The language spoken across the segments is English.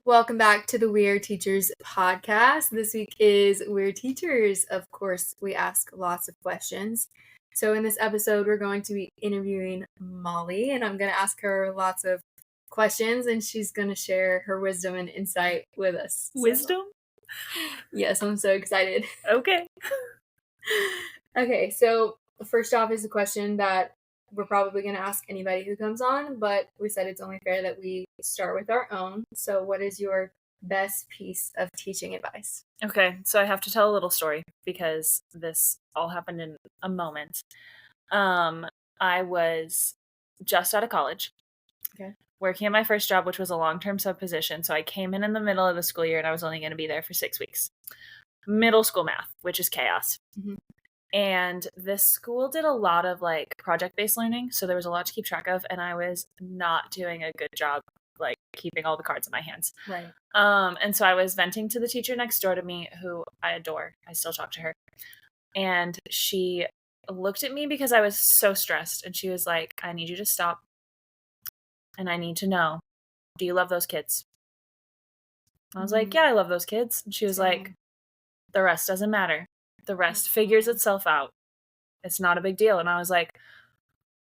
Welcome back to the We Are Teachers podcast. This week is We're Teachers. Of course, we ask lots of questions. So in this episode, we're going to be interviewing Molly, and I'm going to ask her lots of questions, and she's going to share her wisdom and insight with us. Wisdom? Yes, I'm so excited. Okay. Okay, so first off is a question that we're probably going to ask anybody who comes on, but we said it's only fair that we start with our own. So what is your best piece of teaching advice? Okay, so I have to tell a little story because this all happened in a moment. I was just out of college. Okay. Working at my first job, which was a long-term sub position. So I came in the middle of the school year and I was only going to be there for 6 weeks. Middle school math, which is chaos. Mm-hmm. And this school did a lot of like project-based learning. So there was a lot to keep track of. And I was not doing a good job like keeping all the cards in my hands. Right. And so I was venting to the teacher next door to me, who I adore. I still talk to her. And she looked at me because I was so stressed. And she was like, I need you to stop. And I need to know, do you love those kids? I was like, yeah, I love those kids. And she was like, the rest doesn't matter. The rest figures itself out. It's not a big deal. And I was like,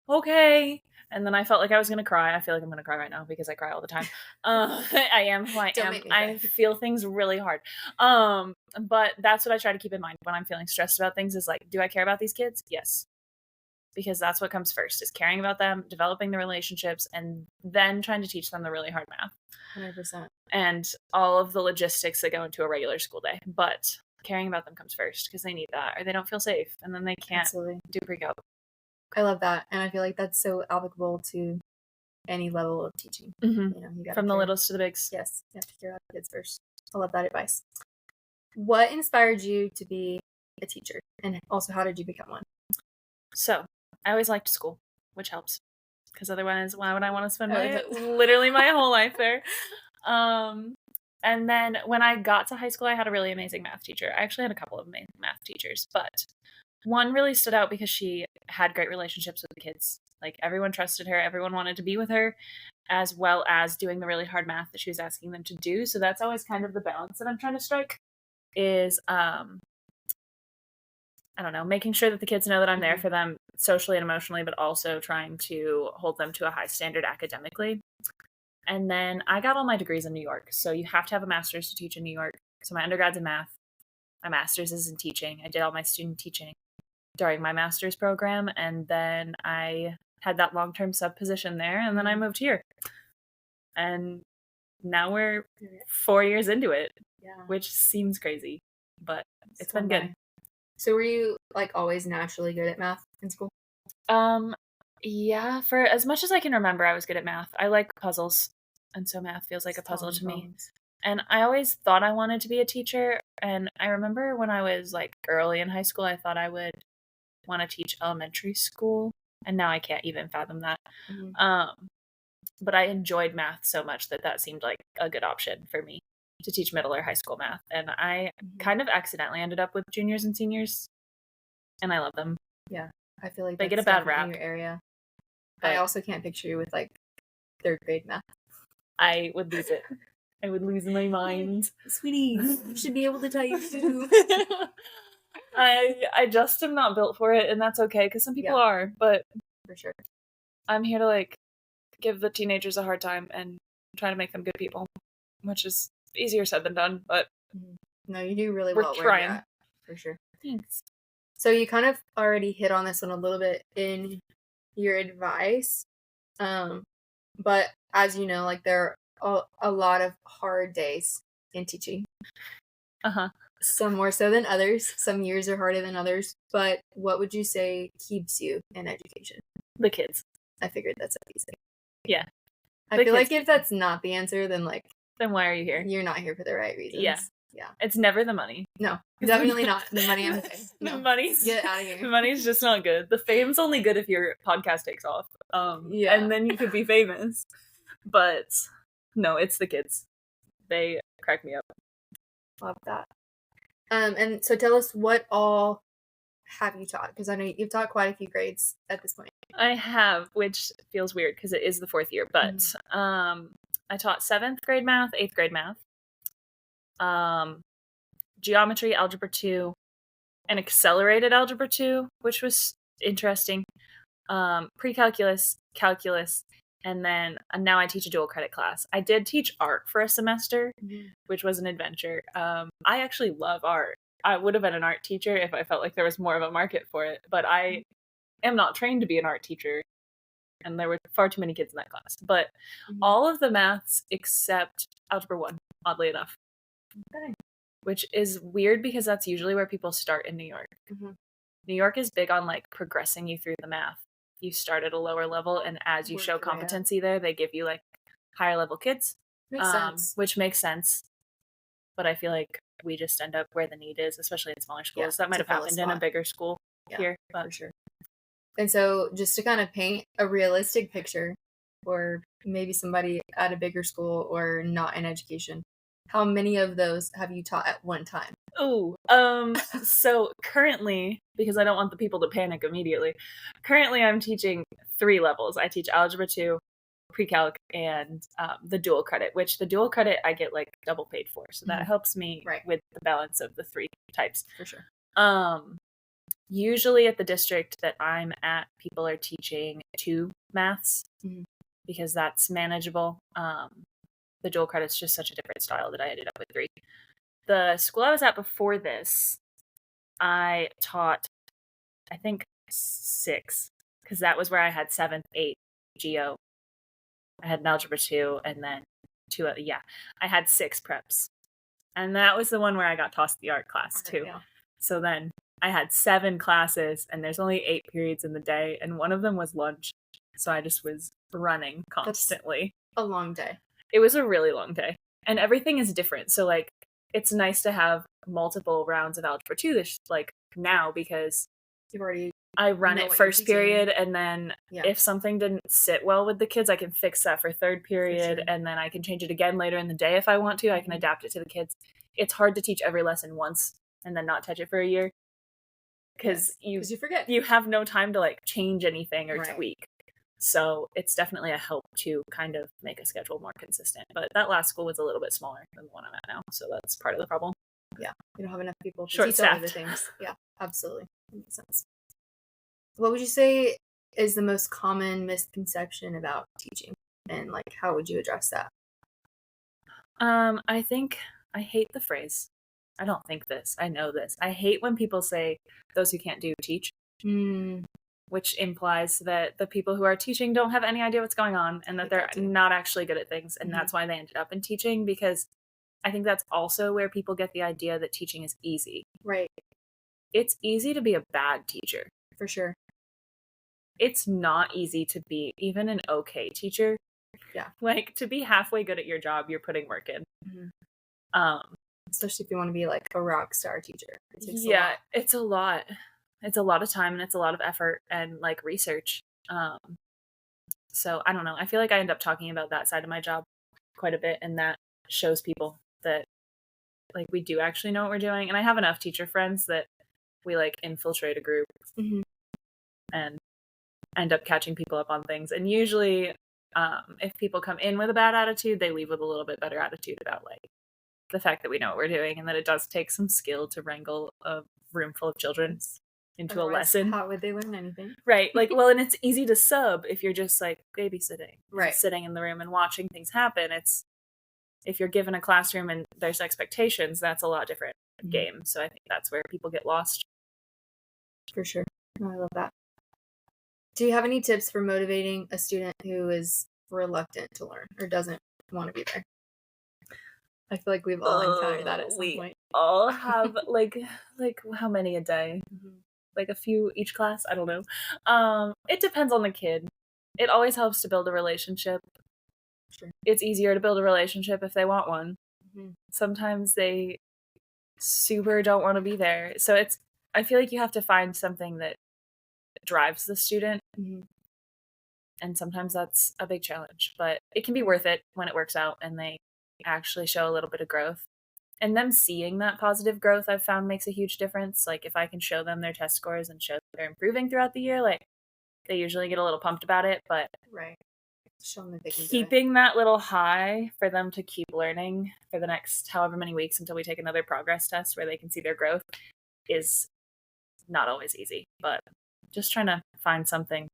okay. And then I felt like I was going to cry. I feel like I'm going to cry right now because I cry all the time. I am who I am. I feel things really hard. But that's what I try to keep in mind when I'm feeling stressed about things is like, do I care about these kids? Yes. Because that's what comes first is caring about them, developing the relationships, and then trying to teach them the really hard math. 100%. And all of the logistics that go into a regular school day. But caring about them comes first because they need that or they don't feel safe and then they can't do pre-co. I love that. And I feel like that's so applicable to any level of teaching. Mm-hmm. You know, you gotta from the littles to the bigs. Yes, you have to care about the kids first. I love that advice. What inspired you to be a teacher? And also, how did you become one? So, I always liked school, which helps. Because otherwise, why would I want to spend literally my whole life there? And then when I got to high school, I had a really amazing math teacher. I actually had a couple of amazing math teachers, but one really stood out because she had great relationships with the kids. Like everyone trusted her. Everyone wanted to be with her, as well as doing the really hard math that she was asking them to do. So that's always kind of the balance that I'm trying to strike is, I don't know, making sure that the kids know that I'm there for them socially and emotionally, but also trying to hold them to a high standard academically. And then I got all my degrees in New York. So you have to have a master's to teach in New York. So my undergrad's in math. My master's is in teaching. I did all my student teaching during my master's program. And then I had that long-term sub position there. And then I moved here. And now we're 4 years into it, which seems crazy, but it's been good. So were you like always naturally good at math in school? Yeah, for as much as I can remember, I was good at math. I like puzzles, and so math feels like a puzzle to me. And I always thought I wanted to be a teacher, and I remember when I was like early in high school, I thought I would want to teach elementary school, and now I can't even fathom that. Mm-hmm. But I enjoyed math so much that seemed like a good option for me to teach middle or high school math. And I kind of accidentally ended up with juniors and seniors, and I love them. Yeah, I feel like they get a bad rap in your area. But I also can't picture you with like third grade math. I would lose it. I would lose my mind. Sweetie, you should be able to tell you too. I just am not built for it, and that's okay because some people are, but for sure. I'm here to like give the teenagers a hard time and try to make them good people, which is easier said than done, but no, you do really well. We're trying. Where you're at, for sure. Thanks. So you kind of already hit on this one a little bit in your advice, but as you know, like there are a lot of hard days in teaching. Some more so than others. Some years are harder than others. But what would you say keeps you in education? The kids. I figured that's what you say. Yeah. I feel like if that's not the answer, then why are you here? You're not here for the right reasons. Yeah. It's never the money. No, definitely not. The money I'm paying. No. Get out of here. The money's just not good. The fame's only good if your podcast takes off. And then you could be famous. But no, it's the kids. They crack me up. Love that. And so tell us, what all have you taught? Because I know you've taught quite a few grades at this point. I have, which feels weird because it is the 4th year. But I taught 7th grade math, 8th grade math, geometry, algebra 2, and accelerated algebra 2, which was interesting. Pre-calculus, calculus, and then now I teach a dual credit class. I did teach art for a semester, which was an adventure. I actually love art. I would have been an art teacher if I felt like there was more of a market for it, but I am not trained to be an art teacher, and there were far too many kids in that class. But all of the maths except algebra 1, oddly enough. Okay. Which is weird because that's usually where people start in New York. New York is big on like progressing you through the math. You start at a lower level, and as you show competency there, they give you like higher level kids. Makes sense. Which makes sense. But I feel like we just end up where the need is, especially in smaller schools. That might have happened in a bigger school here. But for sure. And so just to kind of paint a realistic picture, or maybe somebody at a bigger school or not in education, how many of those have you taught at one time? So currently, because I don't want the people to panic immediately, currently I'm teaching 3 levels. I teach algebra 2, pre-calc, and the dual credit, which the dual credit I get like double paid for. So that helps me with the balance of the 3 types. For sure. Usually at the district that I'm at, people are teaching 2 maths because that's manageable. The dual credit's just such a different style that I ended up with 3. The school I was at before this, I taught, I think, 6, because that was where I had 7th, 8th, geo. I had an algebra 2, and then 2, I had 6 preps. And that was the one where I got tossed the art class, too. Yeah. So then I had 7 classes, and there's only 8 periods in the day, and one of them was lunch. So I just was running constantly. That's a long day. It was a really long day. And everything is different. So, like, it's nice to have multiple rounds of algebra 2 this, like, now, because I run it first period, and then if something didn't sit well with the kids, I can fix that for 3rd period, and then I can change it again later in the day if I want to. I can adapt it to the kids. It's hard to teach every lesson once and then not touch it for a year, because you forget. You have no time to, like, change anything or tweak. So it's definitely a help to kind of make a schedule more consistent. But that last school was a little bit smaller than the one I'm at now, so that's part of the problem. Yeah, you don't have enough people to teach all of the things. Yeah, absolutely. That makes sense. What would you say is the most common misconception about teaching, and like how would you address that? I think I hate the phrase. I don't think this. I know this. I hate when people say those who can't do teach. Which implies that the people who are teaching don't have any idea what's going on, and that they're not actually good at things, and that's why they ended up in teaching, because I think that's also where people get the idea that teaching is easy. Right. It's easy to be a bad teacher. For sure. It's not easy to be even an okay teacher. Yeah. Like, to be halfway good at your job, you're putting work in. Especially if you want to be like a rock star teacher. It's a lot. It's a lot of time, and it's a lot of effort and like research. So I don't know. I feel like I end up talking about that side of my job quite a bit, and that shows people that like we do actually know what we're doing. And I have enough teacher friends that we like infiltrate a group and end up catching people up on things. And usually if people come in with a bad attitude, they leave with a little bit better attitude about like the fact that we know what we're doing, and that it does take some skill to wrangle a room full of children into a lesson. How would they learn anything? Right. Like, well, and it's easy to sub if you're just like babysitting. Right. Sitting in the room and watching things happen. It's, if you're given a classroom and there's expectations, that's a lot different game. So I think that's where people get lost. For sure. I love that. Do you have any tips for motivating a student who is reluctant to learn or doesn't want to be there? I feel like we've all encountered that at some point. We all have like how many a day? Like a few each class? I don't know. It depends on the kid. It always helps to build a relationship. Sure. It's easier to build a relationship if they want one. Sometimes they super don't want to be there. So I feel like you have to find something that drives the student. And sometimes that's a big challenge, but it can be worth it when it works out and they actually show a little bit of growth. And them seeing that positive growth, I've found, makes a huge difference. Like, if I can show them their test scores and show that they're improving throughout the year, like, they usually get a little pumped about it. But Show them that they can do it. keeping that little high for them to keep learning for the next however many weeks until we take another progress test where they can see their growth is not always easy, but just trying to find something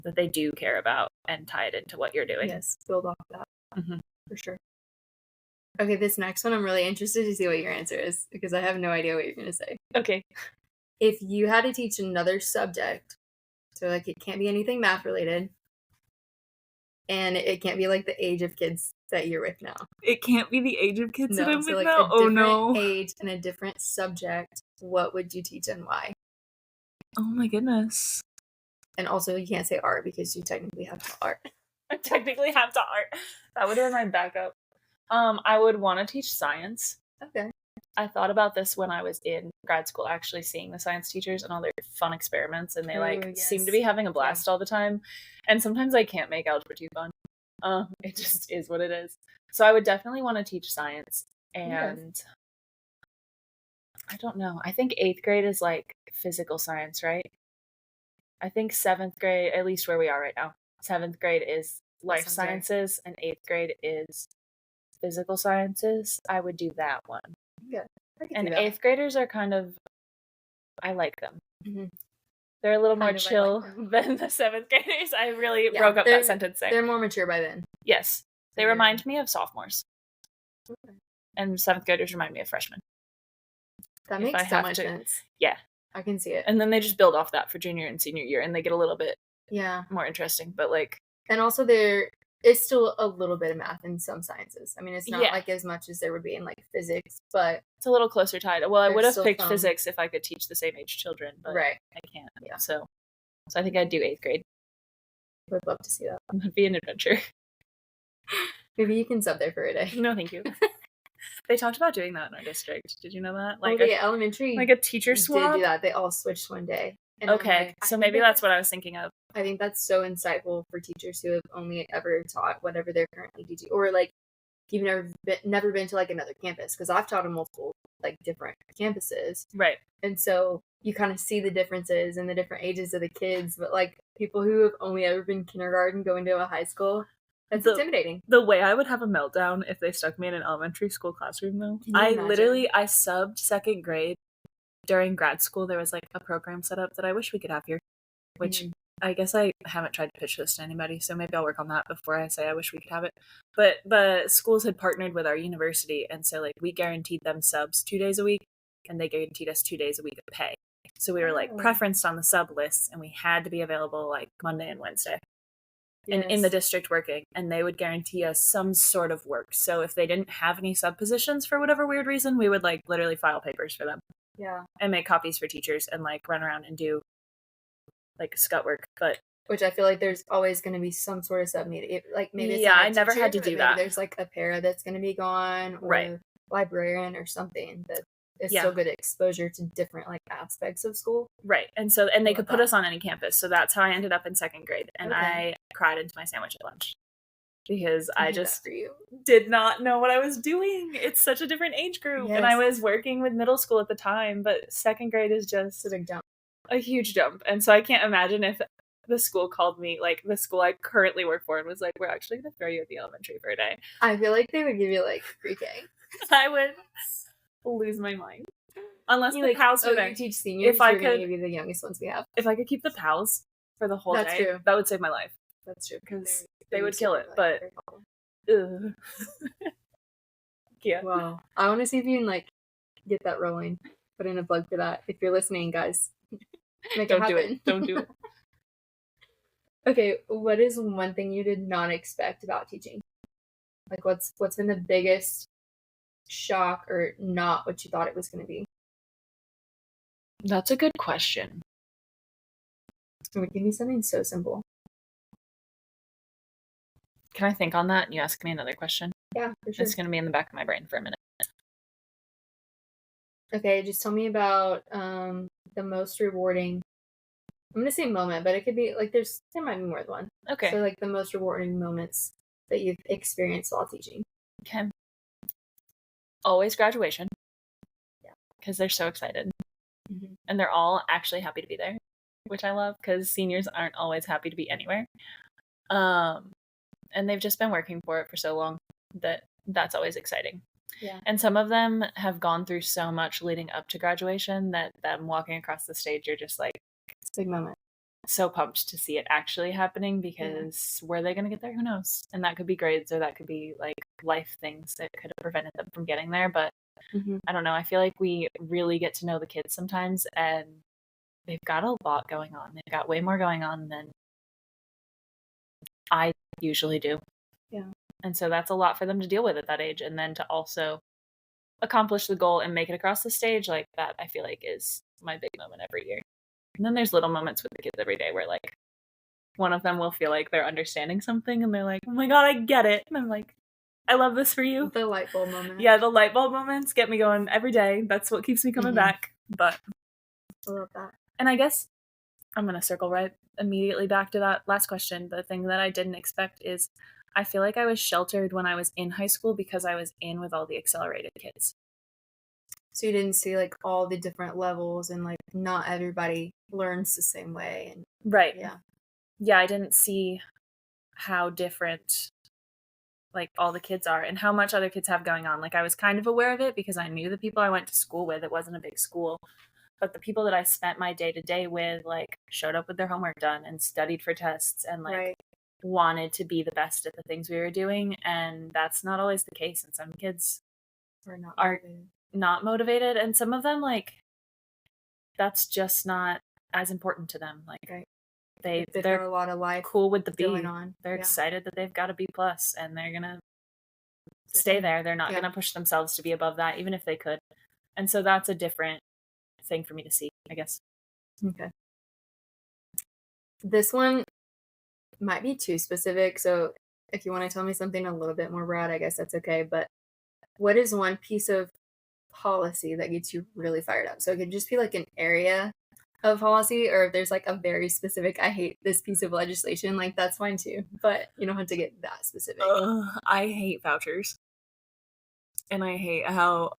that they do care about and tie it into what you're doing. Yes, build off that. Mm-hmm. For sure. Okay, this next one I'm really interested to see what your answer is because I have no idea what you're going to say. Okay. If you had to teach another subject, so like it can't be anything math related, and it can't be like the age of kids that you're with now. It can't be the age of kids that I'm so with like now? a Oh different no. age and a different subject, what would you teach and why? Oh my goodness. And also you can't say art because you technically have to art. I technically have to art. That would have been my backup. I would want to teach science. Okay. I thought about this when I was in grad school, actually seeing the science teachers and all their fun experiments, and they seem to be having a blast all the time. And sometimes I can't make algebra too fun. It just is what it is. So I would definitely want to teach science. And I don't know. I think 8th grade is like physical science, right? I think 7th grade, at least where we are right now, 7th grade is life sciences and 8th grade is physical sciences. I would do that one. Yeah. And 8th graders are kind of, I like them. Mm-hmm. They're a little more chill than the 7th graders. I really broke up that sentence there. They're more mature by then. Yes. They remind me of sophomores. Okay. And 7th graders remind me of freshmen. That makes so much sense. Yeah. I can see it. And then they just build off that for junior and senior year, and they get a little bit more interesting. But like, and also there is still a little bit of math in some sciences. I mean, it's not like as much as there would be in like physics, but it's a little closer tied. Well, I would have picked physics if I could teach the same age children, but I can't. Yeah. So I think I'd do 8th grade. Would love to see that. It would be an adventure. Maybe you can sub there for a day. No, thank you. They talked about doing that in our district. Did you know that? Like elementary, like a teacher swap. Did do that. They all switched one day. And okay, so maybe that's what I was thinking of. I think that's so insightful for teachers who have only ever taught whatever they're currently teaching, or like you've never been to like another campus. Because I've taught in multiple like different campuses, right? And so you kind of see the differences and the different ages of the kids. But like people who have only ever been kindergarten going to a high school. That's intimidating. The way I would have a meltdown if they stuck me in an elementary school classroom, though. I subbed 2nd grade during grad school. There was like a program set up that I wish we could have here, which I guess I haven't tried to pitch this to anybody, so maybe I'll work on that before I say I wish we could have it. But the schools had partnered with our university, and so like we guaranteed them subs 2 days a week, and they guaranteed us 2 days a week of pay. So we were like preferenced on the sub lists, and we had to be available like Monday and Wednesday. And in the district working, and they would guarantee us some sort of work. So if they didn't have any sub positions for whatever weird reason, we would like literally file papers for them. Yeah. And make copies for teachers and like run around and do like scut work. But which I feel like there's always going to be some sort of sub need. Like maybe it's I never had to do that. There's like a para that's going to be gone, or librarian or something that is still good exposure to different like aspects of school. Right. And they could put us on any campus. So that's how I ended up in 2nd grade. And I cried into my sandwich at lunch because I just did not know what I was doing. It's such a different age group. Yes. And I was working with middle school at the time, but 2nd grade is just a big jump. A huge jump. And so I can't imagine if the school called me, like the school I currently work for, and was like, we're actually going to throw you at the elementary for a day. I feel like they would give you like pre-K. I would lose my mind. Unless the pals were there. You teach seniors, you're going to be the youngest ones we have. If I could keep the pals for the whole day, that would save my life. That's true. Because they would kill it, but yeah. Wow. I want to see if you can like get that rolling. Put in a plug for that. If you're listening, guys, make it happen. Don't do it. Okay, what is one thing you did not expect about teaching? Like what's been the biggest shock or not what you thought it was going to be? That's a good question. Give me something so simple. Can I think on that and you ask me another question? Yeah, for sure. It's going to be in the back of my brain for a minute. Okay, just tell me about the most rewarding, I'm going to say moment, but it could be like there might be more than one. Okay. So like the most rewarding moments that you've experienced while teaching. Okay. Always graduation. Yeah. Because they're so excited. Mm-hmm. And they're all actually happy to be there, which I love because seniors aren't always happy to be anywhere. And they've just been working for it for so long that that's always exciting. Yeah. And some of them have gone through so much leading up to graduation that them walking across the stage, you're just like, It's a big moment. so pumped to see it actually happening, because where are they going to get there? Who knows? And that could be grades, or that could be like life things that could have prevented them from getting there. But I don't know. I feel like we really get to know the kids sometimes, and they've got a lot going on. They've got way more going on than I usually do. Yeah. And so that's a lot for them to deal with at that age. And then to also accomplish the goal and make it across the stage, like that, I feel like is my big moment every year. And then there's little moments with the kids every day where like one of them will feel like they're understanding something and they're like, oh my God, I get it. And I'm like, I love this for you. The light bulb moment. Yeah, the light bulb moments get me going every day. That's what keeps me coming back. But I love that. And I guess I'm going to circle right immediately back to that last question. The thing that I didn't expect is I feel like I was sheltered when I was in high school because I was in with all the accelerated kids. So you didn't see like all the different levels, and like not everybody learns the same way. And Right. yeah. Yeah, I didn't see how different like all the kids are and how much other kids have going on. Like I was kind of aware of it because I knew the people I went to school with. It wasn't a big school. But the people that I spent my day-to-day with, like, showed up with their homework done and studied for tests and, like, wanted to be the best at the things we were doing. And that's not always the case. And some kids are not motivated. And some of them, like, that's just not as important to them. Like, they're a lot of life cool with the B. going on. They're excited that they've got a B+, and they're going to stay there. They're not going to push themselves to be above that, even if they could. And so that's a different thing for me to see, I guess. Okay. This one might be too specific, so if you want to tell me something a little bit more broad, I guess that's okay. But what is one piece of policy that gets you really fired up? So it could just be like an area of policy, or if there's like a very specific, I hate this piece of legislation, like that's fine too. But you don't have to get that specific. I hate vouchers. And I hate how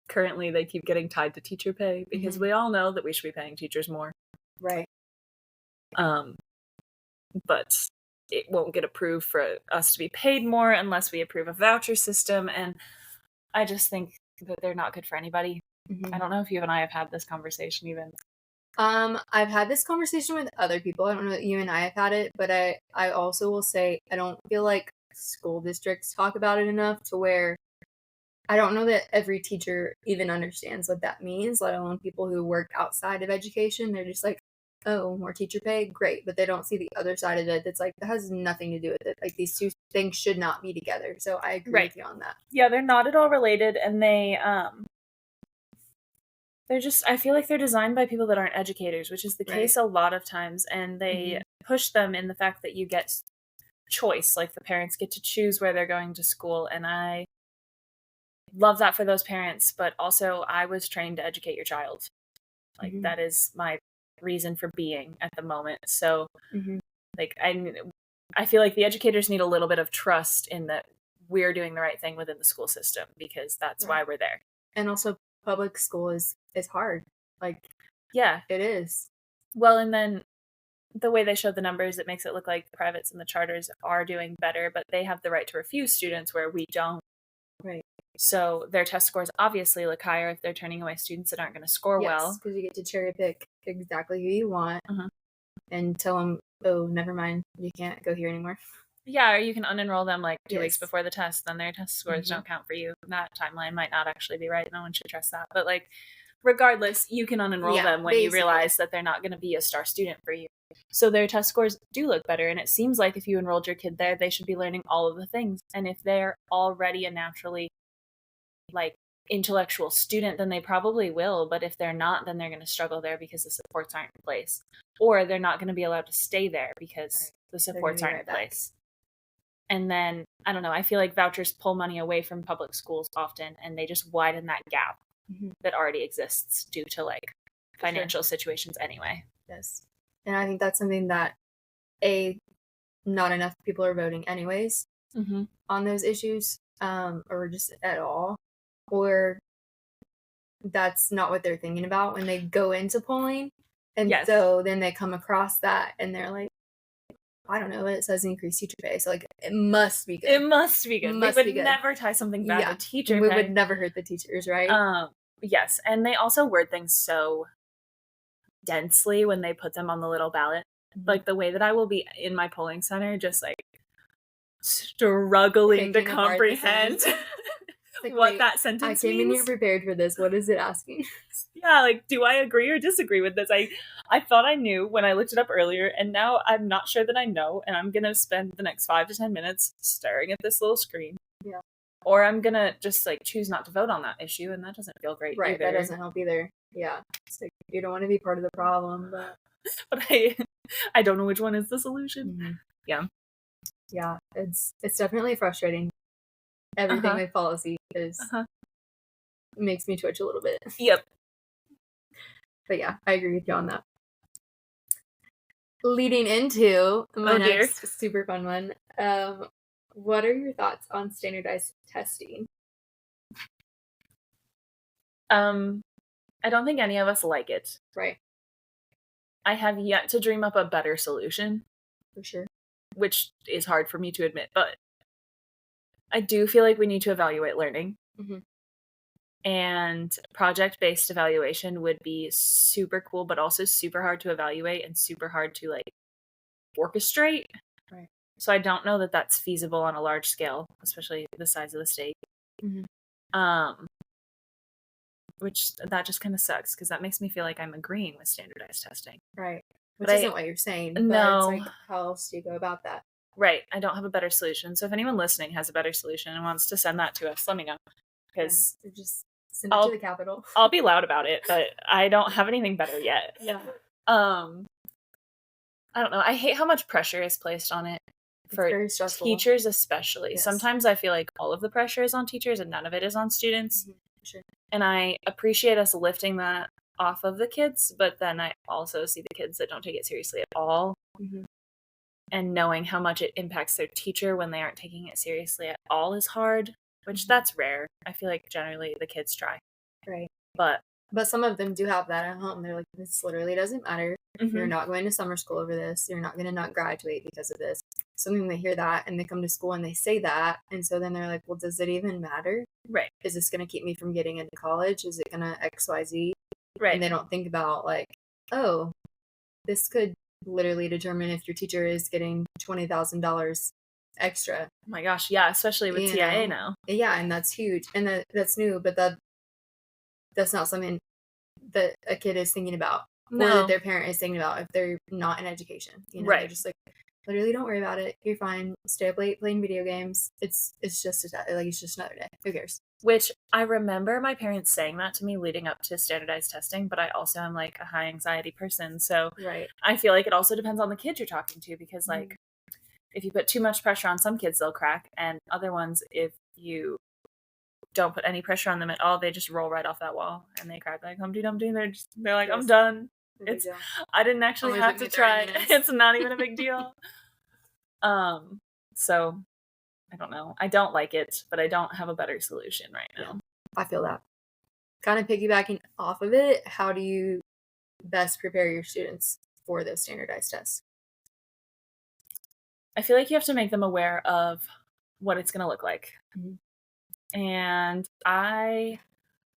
currently they keep getting tied to teacher pay, because we all know that we should be paying teachers more. Right. But it won't get approved for us to be paid more unless we approve a voucher system. And I just think that they're not good for anybody. I don't know if you and I have had this conversation even. I've had this conversation with other people. I don't know that you and I have had it, but I also will say I don't feel like school districts talk about it enough to where I don't know that every teacher even understands what that means, let alone people who work outside of education. They're just like, oh, more teacher pay, great. But they don't see the other side of it. That's like, that has nothing to do with it. Like these two things should not be together. So I agree with you on that. Yeah, they're not at all related. And they're just, I feel like they're designed by people that aren't educators, which is the case a lot of times. And they push them in the fact that you get choice. Like the parents get to choose where they're going to school. And I love that for those parents, but also I was trained to educate your child. Like that is my reason for being at the moment. So like I feel like the educators need a little bit of trust in that we're doing the right thing within the school system, because that's why we're there. And also public school is hard. Like, yeah, it is. Well, and then the way they show the numbers, it makes it look like the privates and the charters are doing better, but they have the right to refuse students where we don't. Right. So their test scores obviously look higher if they're turning away students that aren't going to score well. Because you get to cherry pick exactly who you want and tell them, oh, never mind, you can't go here anymore. Yeah, or you can unenroll them like 2 weeks before the test, then their test scores don't count for you. That timeline might not actually be right. No one should trust that. But like, regardless, you can unenroll them when you realize that they're not going to be a star student for you. So their test scores do look better. And it seems like if you enrolled your kid there, they should be learning all of the things. And if they're already a naturally like intellectual student, then they probably will. But if they're not, then they're going to struggle there because the supports aren't in place. Or they're not going to be allowed to stay there because the supports aren't in place. And then, I don't know, I feel like vouchers pull money away from public schools often, and they just widen that gap that already exists due to like financial situations anyway. Yes. And I think that's something that not enough people are voting anyways on those issues, or just at all, or that's not what they're thinking about when they go into polling. And so then they come across that and they're like, I don't know, it says increased teacher pay, so like it must be good. It must be good. Must we be would good. never tie something bad to teacher we pay. would never hurt the teachers, right? Yes, and they also word things so densely when they put them on the little ballot. Like the way that I will be in my polling center, just like struggling to comprehend like, what that sentence means. I came in here prepared for this. What is it asking? Yeah, like, do I agree or disagree with this? I thought I knew when I looked it up earlier, and now I'm not sure that I know, and I'm gonna spend the next 5 to 10 minutes staring at this little screen. Yeah. Or I'm gonna just like choose not to vote on that issue, and that doesn't feel great either. That doesn't help either. Yeah. It's like you don't want to be part of the problem, but I don't know which one is the solution. Mm-hmm. Yeah. Yeah, it's definitely frustrating. Everything with policy is makes me twitch a little bit. Yep. But yeah, I agree with you on that. Leading into my next super fun one, what are your thoughts on standardized testing? I don't think any of us like it. Right. I have yet to dream up a better solution. For sure. Which is hard for me to admit, but I do feel like we need to evaluate learning. Mm-hmm. And project-based evaluation would be super cool, but also super hard to evaluate and super hard to like orchestrate. Right. So I don't know that that's feasible on a large scale, especially the size of the state. Mm-hmm. Which that just kind of sucks because that makes me feel like I'm agreeing with standardized testing. Right. Which isn't what you're saying. No. But it's like, how else do you go about that? Right. I don't have a better solution. So if anyone listening has a better solution and wants to send that to us, let me know. Because just send it to the Capitol. I'll be loud about it, but I don't have anything better yet. Yeah. I don't know. I hate how much pressure is placed on it for teachers especially. Yes. Sometimes I feel like all of the pressure is on teachers and none of it is on students. Mm-hmm. Sure. And I appreciate us lifting that off of the kids, but then I also see the kids that don't take it seriously at all. Mm-hmm. And knowing how much it impacts their teacher when they aren't taking it seriously at all is hard, which that's rare. I feel like generally the kids try. Right. But some of them do have that at home. They're like, this literally doesn't matter. Mm-hmm. You're not going to summer school over this. You're not going to not graduate because of this. So then they hear that and they come to school and they say that. And so then they're like, well, does it even matter? Right. Is this going to keep me from getting into college? Is it going to XYZ? Right. And they don't think about like, oh, this could literally determine if your teacher is getting $20,000 extra. Oh my gosh, yeah, especially with TIA now. Yeah, and that's huge. And that's new, but that's not something that a kid is thinking about. No. Or that their parent is thinking about if they're not in education. Right. They're just like, literally don't worry about it. You're fine. Stay up late playing video games. It's just it's just another day. Who cares? Which I remember my parents saying that to me leading up to standardized testing, but I also am like a high anxiety person. So right. I feel like it also depends on the kid you're talking to because like if you put too much pressure on some kids, they'll crack. And other ones, if you don't put any pressure on them at all, they just roll right off that wall and they crack like Humpty Dumpty. They're like, I'm done. I didn't actually have to try. It's not even a big deal. So I don't know. I don't like it, but I don't have a better solution right now. Yeah, I feel that. Kind of piggybacking off of it, how do you best prepare your students for those standardized tests? I feel like you have to make them aware of what it's going to look like. Mm-hmm. And I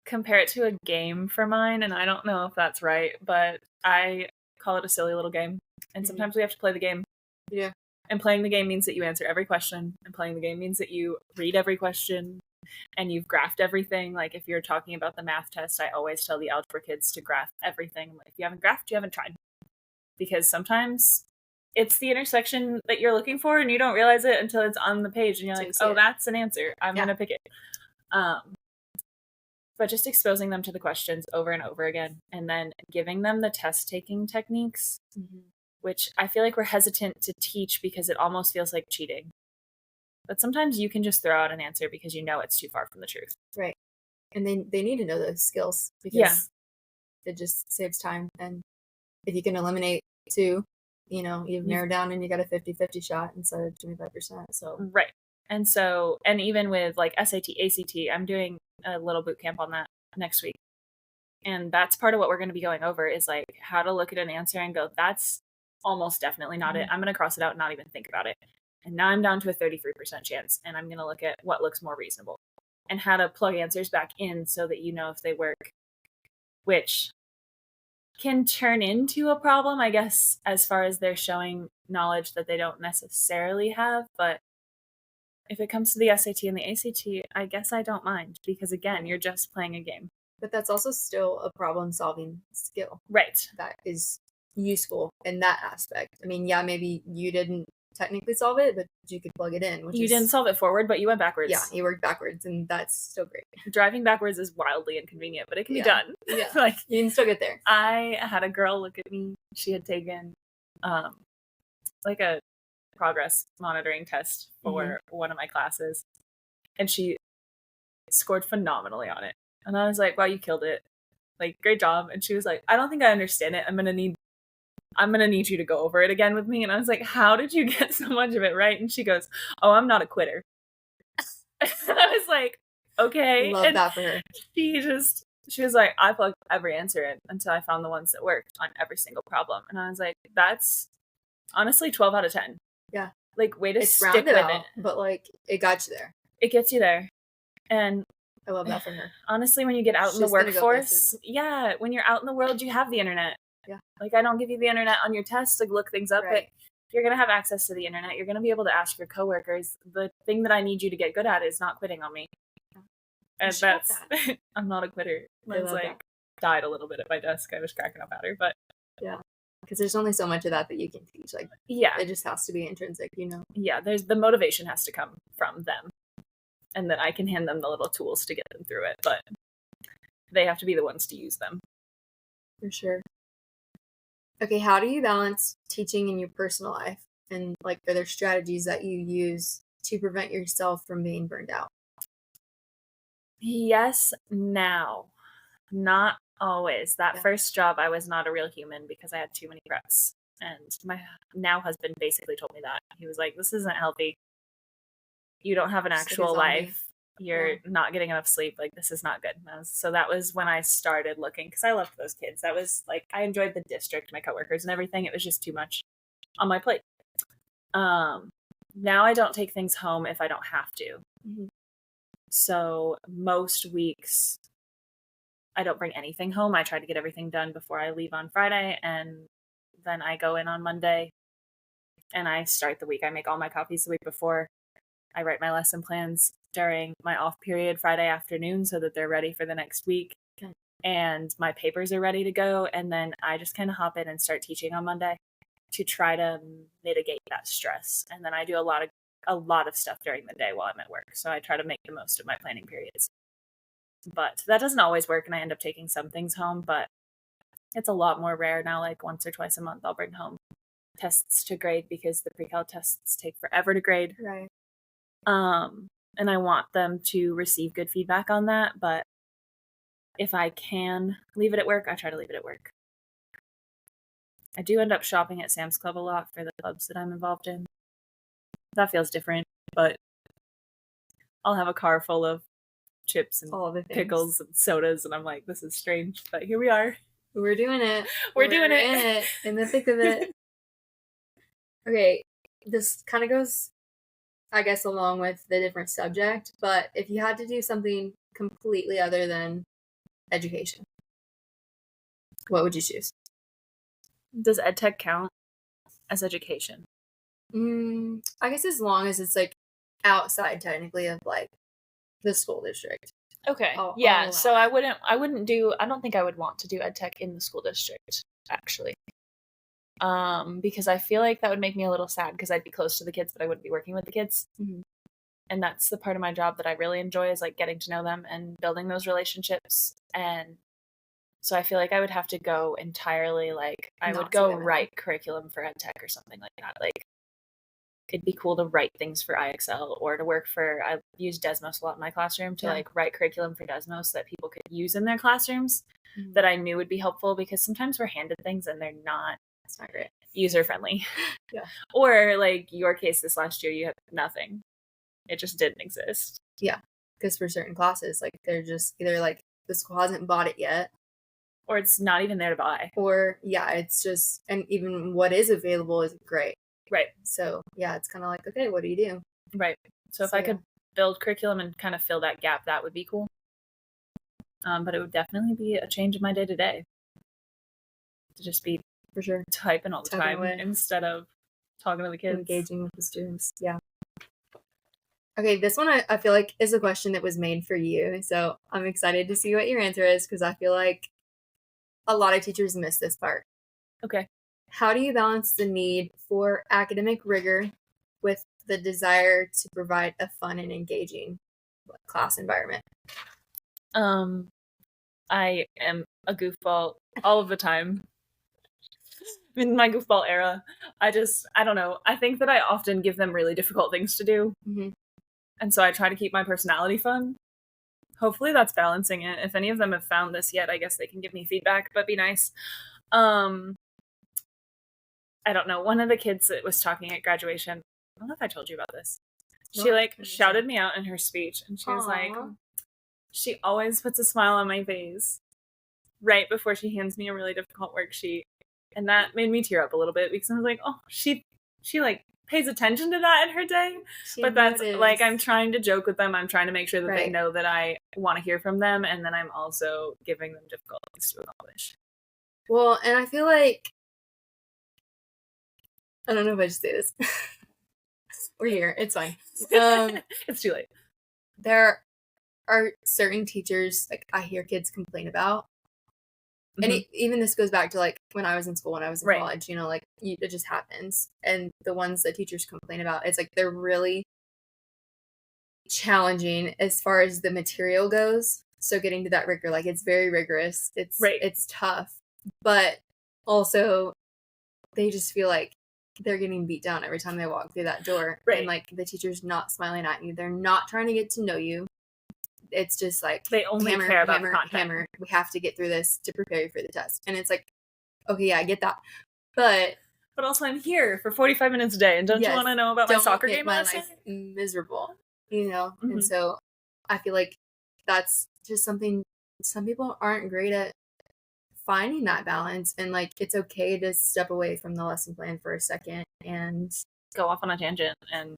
compare it to a game for mine, and I don't know if that's right, but I call it a silly little game. And sometimes we have to play the game. Yeah. And playing the game means that you answer every question, and playing the game means that you read every question, and you've graphed everything. Like, if you're talking about the math test, I always tell the algebra kids to graph everything. Like, if you haven't graphed, you haven't tried. Because sometimes it's the intersection that you're looking for, and you don't realize it until it's on the page, and you're like, oh, that's an answer. I'm going to pick it. But just exposing them to the questions over and over again, and then giving them the test-taking techniques, which I feel like we're hesitant to teach because it almost feels like cheating. But sometimes you can just throw out an answer because you know it's too far from the truth. Right. And they need to know those skills because it just saves time. And if you can eliminate 2, you've narrowed down and you got a 50-50 shot instead of 25%. So right. And so, and even with like SAT, ACT, I'm doing a little boot camp on that next week. And that's part of what we're going to be going over is like how to look at an answer and go, that's almost definitely not it. I'm going to cross it out and not even think about it. And now I'm down to a 33% chance, and I'm going to look at what looks more reasonable and how to plug answers back in so that you know if they work, which can turn into a problem, I guess, as far as they're showing knowledge that they don't necessarily have. But if it comes to the SAT and the ACT, I guess I don't mind because, again, you're just playing a game. But that's also still a problem-solving skill. Right. That is useful in that aspect. I mean, yeah, maybe you didn't technically solve it, but you could plug it in. You didn't solve it forward, but you went backwards. Yeah, you worked backwards, and that's still great. Driving backwards is wildly inconvenient, but it can be done. Yeah, like you can still get there. I had a girl look at me. She had taken like a progress monitoring test for one of my classes, and she scored phenomenally on it. And I was like, wow, you killed it. Like, great job. And she was like, I don't think I understand it. I'm gonna need you to go over it again with me. And I was like, how did you get so much of it right? And she goes, oh, I'm not a quitter. I was like, okay. Love that for her. She was like, I plugged every answer in until I found the ones that worked on every single problem. And I was like, that's honestly 12 out of 10. Yeah. Like, way to stick with it. But like, it got you there. It gets you there. And I love that for her. Honestly, when you get out in the workforce, when you're out in the world, you have the internet. Yeah. Like, I don't give you the internet on your test to look things up, but you're going to have access to the internet. You're going to be able to ask your coworkers. The thing that I need you to get good at is not quitting on me. And that's, I'm not a quitter. I was like, died a little bit at my desk. I was cracking up at her, but. Yeah. Because there's only so much of that you can teach. Like, yeah. It just has to be intrinsic, you know? Yeah. The motivation has to come from them. And then I can hand them the little tools to get them through it. But they have to be the ones to use them. For sure. Okay, how do you balance teaching in your personal life? And, like, are there strategies that you use to prevent yourself from being burned out? Yes, now. Not always. That first job, I was not a real human because I had too many reps. And my now husband basically told me that. He was like, this isn't healthy. You don't have an actual life. You're not getting enough sleep. Like, this is not good. So that was when I started looking, because I loved those kids. That was like, I enjoyed the district, my coworkers and everything. It was just too much on my plate. Now I don't take things home if I don't have to. Mm-hmm. So most weeks I don't bring anything home. I try to get everything done before I leave on Friday, and then I go in on Monday and I start the week. I make all my copies the week before. I write my lesson plans during my off period Friday afternoon so that they're ready for the next week. Okay. And my papers are ready to go. And then I just kind of hop in and start teaching on Monday to try to mitigate that stress. And then I do a lot of stuff during the day while I'm at work. So I try to make the most of my planning periods. But that doesn't always work, and I end up taking some things home, but it's a lot more rare now. Like once or twice a month, I'll bring home tests to grade because the pre-cal tests take forever to grade. Right. And I want them to receive good feedback on that, but if I can leave it at work, I try to leave it at work. I do end up shopping at Sam's Club a lot for the clubs that I'm involved in. That feels different, but I'll have a car full of chips and all the pickles and sodas, and I'm like, this is strange, but here we are. We're doing it. We're doing it. In the thick of it. Okay, this kind of goes, I guess, along with the different subject, but if you had to do something completely other than education, what would you choose? Does EdTech count as education? I guess as long as it's like outside technically of like the school district. Okay. So I don't think I would want to do EdTech in the school district, actually. Because I feel like that would make me a little sad because I'd be close to the kids, but I wouldn't be working with the kids. Mm-hmm. And that's the part of my job that I really enjoy, is like getting to know them and building those relationships. And so I feel like I would have to go entirely, like, I would go write curriculum for EdTech or something like that. Like, it'd be cool to write things for IXL or to work for, I use Desmos a lot in my classroom to like write curriculum for Desmos that people could use in their classrooms that I knew would be helpful, because sometimes we're handed things and they're not, that's not great, user friendly. Yeah. Or like your case this last year, you had nothing. It just didn't exist. Yeah. Because for certain classes, like, they're just either like the school hasn't bought it yet, Or it's not even there to buy. Or, yeah, it's just, and even what is available isn't great. Right. So, yeah, it's kind of like, okay, what do you do? Right. So if I could build curriculum and kind of fill that gap, that would be cool. But it would definitely be a change in my day-to-day. To just be, for sure, typing all the time away. Instead of talking to the kids. Engaging with the students, yeah. Okay, this one I feel like is a question that was made for you. So I'm excited to see what your answer is because I feel like a lot of teachers miss this part. Okay. How do you balance the need for academic rigor with the desire to provide a fun and engaging class environment? I am a goofball all of the time. In my goofball era, I don't know. I think that I often give them really difficult things to do. Mm-hmm. And so I try to keep my personality fun. Hopefully that's balancing it. If any of them have found this yet, I guess they can give me feedback, but be nice. I don't know. One of the kids that was talking at graduation, I don't know if I told you about this. She shouted me out in her speech, and she was like, she always puts a smile on my face right before she hands me a really difficult worksheet. And that made me tear up a little bit because I was like, oh, she like pays attention to that in her day. But that's like, I'm trying to joke with them. I'm trying to make sure that they know that I want to hear from them. And then I'm also giving them difficult things to accomplish. Well, and I feel like, I don't know if I should say this. We're here. It's fine. It's too late. There are certain teachers, like, I hear kids complain about. And even this goes back to, like, when I was in school, when I was in college, you know, like, it just happens. And the ones that teachers complain about, it's like they're really challenging as far as the material goes. So getting to that rigor, like, it's very rigorous. It's tough. But also, they just feel like they're getting beat down every time they walk through that door. Right. And, like, the teacher's not smiling at you. They're not trying to get to know you. It's just like they only care about the content. Hammer. We have to get through this to prepare you for the test. And it's like, okay, yeah, I get that. But also I'm here for 45 minutes a day. And don't you want to know about my soccer game last night? Miserable, you know? And so I feel like that's just something some people aren't great at finding that balance. And, like, it's okay to step away from the lesson plan for a second and go off on a tangent and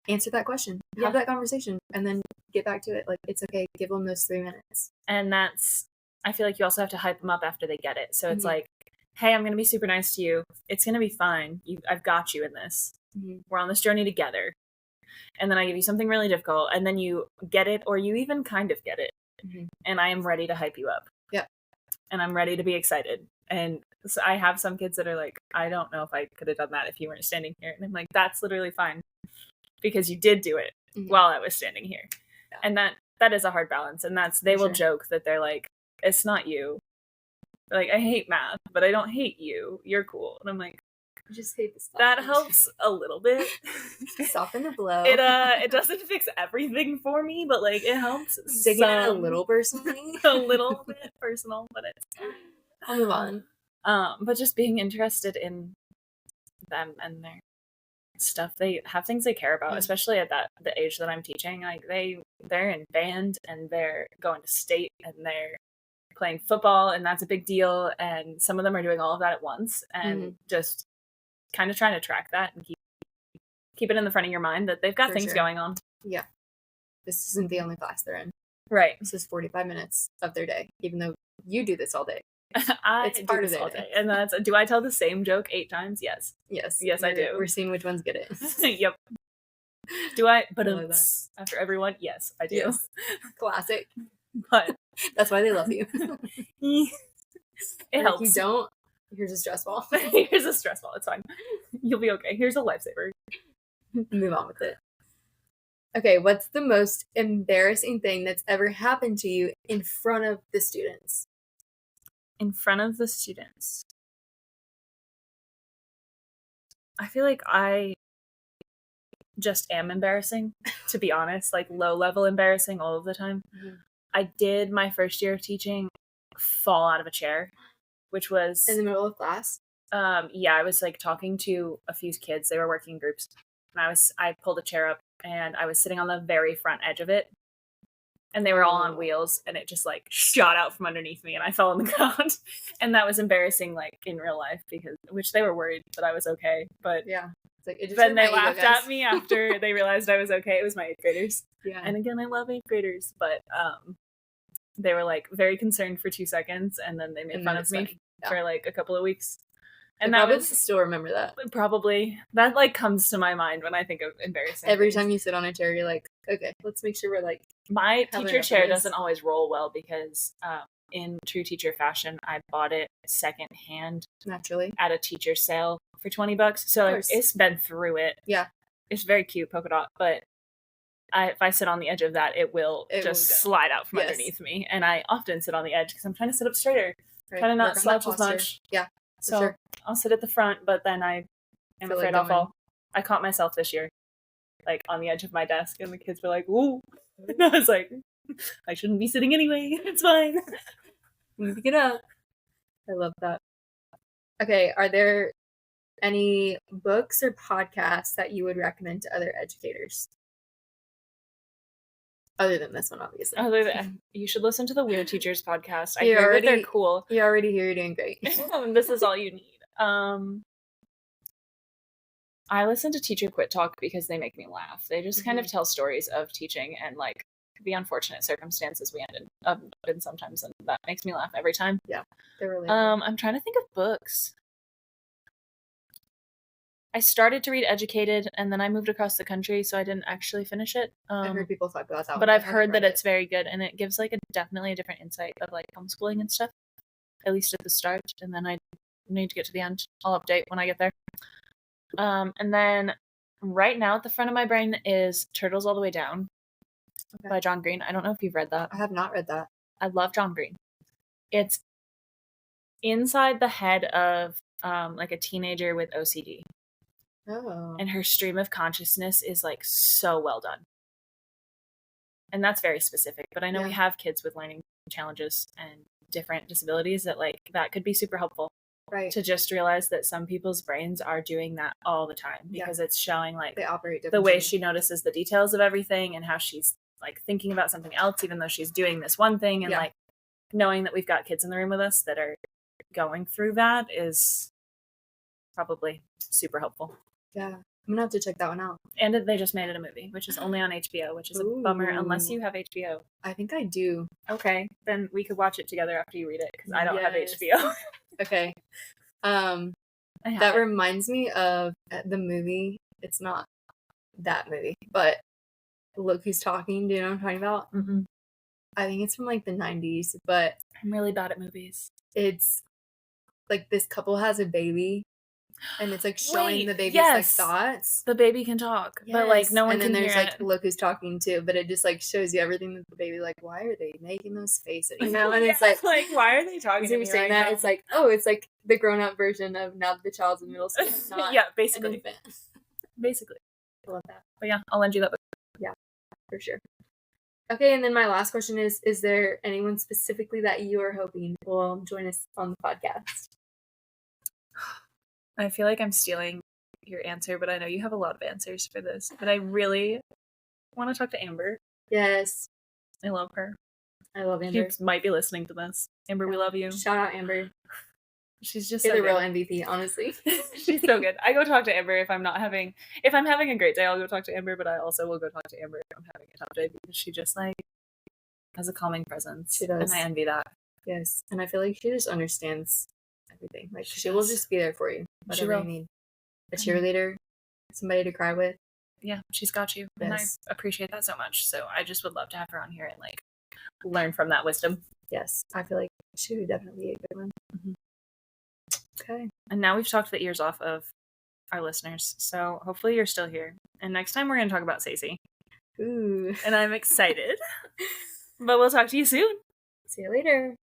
answer that question, have that conversation, and then get back to it. Like, it's okay. Give them those 3 minutes. And I feel like you also have to hype them up after they get it. So it's like, hey, I'm going to be super nice to you. It's going to be fine. I've got you in this. We're on this journey together. And then I give you something really difficult, and then you get it, or you even kind of get it. And I am ready to hype you up. Yep. And I'm ready to be excited. And so I have some kids that are like, I don't know if I could have done that if you weren't standing here. And I'm like, that's literally fine. Because you did do it while I was standing here. Yeah. And that is a hard balance. And they will joke that they're like, it's not you. They're like, I hate math, but I don't hate you. You're cool. And I'm like, I just hate this. That helps a little bit. Soften the blow. It doesn't fix everything for me, but, like, it helps. Taking it a little personally. A little bit personal, but I'll move on. But just being interested in them and their stuff, they have things they care about, especially at the age that I'm teaching. Like, they're in band, and they're going to state, and they're playing football, and that's a big deal. And some of them are doing all of that at once, and just kind of trying to track that and keep it in the front of your mind that they've got things going on. Yeah. This isn't the only class they're in. Right. This is 45 minutes of their day, even though you do this all day. It's part of this all day. And do I tell the same joke 8 times? Yes. Yes, I do. We're seeing which ones get it. Yep. Do I? But after everyone? Yes, I do. Yes. Classic. But that's why they love you. It helps. If you don't, here's a stress ball. Here's a stress ball. It's fine. You'll be okay. Here's a lifesaver. Move on with it. Okay, what's the most embarrassing thing that's ever happened to you in front of the students? In front of the students. I feel like I just am embarrassing, to be honest. Like, low-level embarrassing all of the time. I did my first year of teaching fall out of a chair, which was in the middle of class. Yeah, I was, like, talking to a few kids. They were working groups, and I pulled a chair up, and I was sitting on the very front edge of it, and they were all on wheels, and it just like shot out from underneath me, and I fell on the ground. And that was embarrassing, like in real life, which they were worried that I was okay. But yeah, it's like, it just then they laughed at me after they realized I was okay. It was my 8th graders. Yeah. And again, I love 8th graders, but they were like very concerned for 2 seconds, and then they made fun of me for like a couple of weeks. And that was still remember that. Probably. That like comes to my mind when I think of embarrassing Every things. time you sit on a chair, you're like, okay, let's make sure we're like. My teacher chair doesn't always roll well because in true teacher fashion, I bought it secondhand. Naturally. At a teacher sale for $20. So like, it's been through it. Yeah. It's very cute, polka dot, but if I sit on the edge of that, it will just slide out from underneath me. And I often sit on the edge because I'm trying to sit up straighter. Right. Trying to not slouch as much. Yeah. So I'll sit at the front, but then I am afraid I'll fall. I caught myself this year, like on the edge of my desk, and the kids were like, "Ooh," and I was like, "I shouldn't be sitting anyway. It's fine. Pick it up." I love that. Okay, are there any books or podcasts that you would recommend to other educators? Other than this one, obviously. You should listen to the Weird Teachers podcast. I hear that they're cool. You already hear you're doing great. This is all you need. I listen to Teacher Quit Talk because they make me laugh. They just kind of tell stories of teaching and like the unfortunate circumstances we ended up in sometimes, and that makes me laugh every time. Yeah, they're really. I'm trying to think of books. I started to read Educated, and then I moved across the country, so I didn't actually finish it. I've heard people talk about that, but I've heard that it's very good, and it gives like definitely a different insight of like homeschooling and stuff, at least at the start. And then I need to get to the end. I'll update when I get there. And then right now at the front of my brain is Turtles All the Way Down by John Green. I don't know if you've read that. I have not read that. I love John Green. It's inside the head of like a teenager with OCD. Oh. And her stream of consciousness is like so well done. And that's very specific, but I know we have kids with learning challenges and different disabilities that could be super helpful. Right. To just realize that some people's brains are doing that all the time because it's showing like they operate the way she notices the details of everything and how she's like thinking about something else, even though she's doing this one thing. And like knowing that we've got kids in the room with us that are going through that is probably super helpful. Yeah. I'm gonna have to check that one out. And they just made it a movie, which is only on HBO, which is a bummer unless you have HBO. I think I do. Okay, then we could watch it together after you read it because I don't have HBO. Okay. That reminds me of the movie. It's not that movie, but Look Who's Talking. Do you know what I'm talking about? Mm-hmm. I think it's from like the 90s, but I'm really bad at movies. It's like this couple has a baby. And it's like showing the baby's like thoughts. The baby can talk, but like no one can hear it. And then there's like Look Who's Talking too, but it just like shows you everything that the baby like. Why are they making those faces? You know, and it's like why are they talking? To me saying that now? It's like it's like the grown up version of now that the child's in middle school. Yeah, basically. Basically, I love that. But yeah, I'll lend you that book. Yeah, for sure. Okay, and then my last question is there anyone specifically that you are hoping will join us on the podcast? I feel like I'm stealing your answer, but I know you have a lot of answers for this. But I really want to talk to Amber. Yes. I love her. I love Amber. She might be listening to this. Amber, we love you. Shout out Amber. She's just the real MVP, honestly. She's so good. I go talk to Amber if I'm having a great day, I'll go talk to Amber, but I also will go talk to Amber if I'm having a tough day because she just like has a calming presence. She does. And I envy that. Yes. And I feel like she just understands everything. Like she will just be there for you. Whatever you need. A cheerleader, somebody to cry with. Yeah, she's got you. Yes. And I appreciate that so much. So I just would love to have her on here and like learn from that wisdom. Yes. I feel like she would definitely be a good one. Mm-hmm. Okay. And now we've talked the ears off of our listeners. So hopefully you're still here. And next time we're going to talk about Stacey. Ooh. And I'm excited. But we'll talk to you soon. See you later.